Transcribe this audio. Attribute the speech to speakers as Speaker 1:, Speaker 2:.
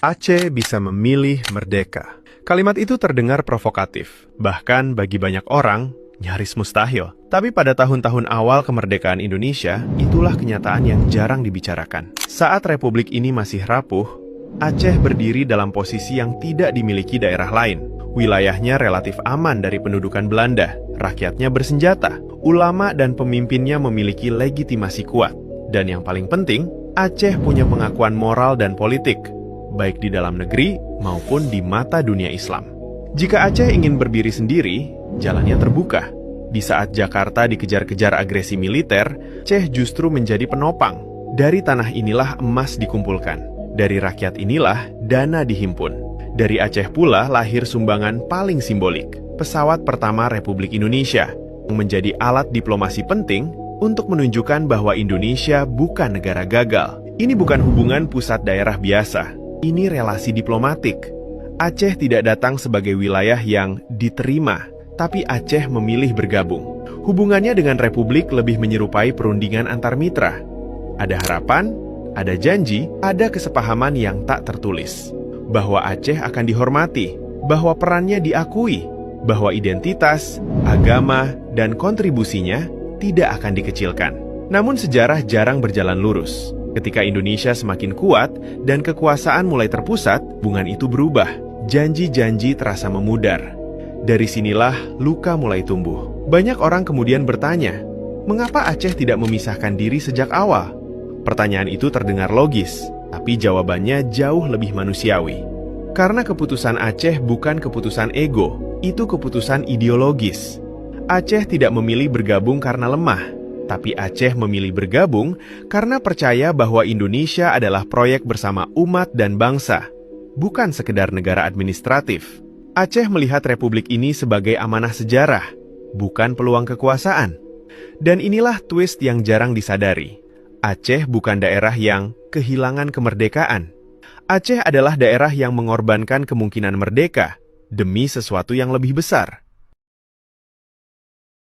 Speaker 1: Aceh bisa memilih merdeka. Kalimat itu terdengar provokatif, bahkan bagi banyak orang, nyaris mustahil. Tapi pada tahun-tahun awal kemerdekaan Indonesia, itulah kenyataan yang jarang dibicarakan. Saat republik ini masih rapuh, Aceh berdiri dalam posisi yang tidak dimiliki daerah lain. Wilayahnya relatif aman dari pendudukan Belanda, rakyatnya bersenjata, ulama dan pemimpinnya memiliki legitimasi kuat. Dan yang paling penting, Aceh punya pengakuan moral dan politik, baik di dalam negeri maupun di mata dunia Islam. Jika Aceh ingin berdiri sendiri, jalannya terbuka. Di saat Jakarta dikejar-kejar agresi militer, Aceh justru menjadi penopang. Dari tanah inilah emas dikumpulkan. Dari rakyat inilah dana dihimpun. Dari Aceh pula lahir sumbangan paling simbolik, pesawat pertama Republik Indonesia, yang menjadi alat diplomasi penting untuk menunjukkan bahwa Indonesia bukan negara gagal. Ini bukan hubungan pusat daerah biasa. Ini relasi diplomatik. Aceh tidak datang sebagai wilayah yang diterima, tapi Aceh memilih bergabung. Hubungannya dengan Republik lebih menyerupai perundingan antar mitra. Ada harapan, ada janji, ada kesepahaman yang tak tertulis. Bahwa Aceh akan dihormati, bahwa perannya diakui, bahwa identitas, agama, dan kontribusinya tidak akan dikecilkan. Namun sejarah jarang berjalan lurus. Ketika Indonesia semakin kuat dan kekuasaan mulai terpusat, hubungan itu berubah. Janji-janji terasa memudar. Dari sinilah luka mulai tumbuh. Banyak orang kemudian bertanya, mengapa Aceh tidak memisahkan diri sejak awal? Pertanyaan itu terdengar logis, tapi jawabannya jauh lebih manusiawi. Karena keputusan Aceh bukan keputusan ego, itu keputusan ideologis. Aceh tidak memilih bergabung karena lemah, tapi Aceh memilih bergabung karena percaya bahwa Indonesia adalah proyek bersama umat dan bangsa, bukan sekedar negara administratif. Aceh melihat republik ini sebagai amanah sejarah, bukan peluang kekuasaan. Dan inilah twist yang jarang disadari. Aceh bukan daerah yang kehilangan kemerdekaan. Aceh adalah daerah yang mengorbankan kemungkinan merdeka demi sesuatu yang lebih besar.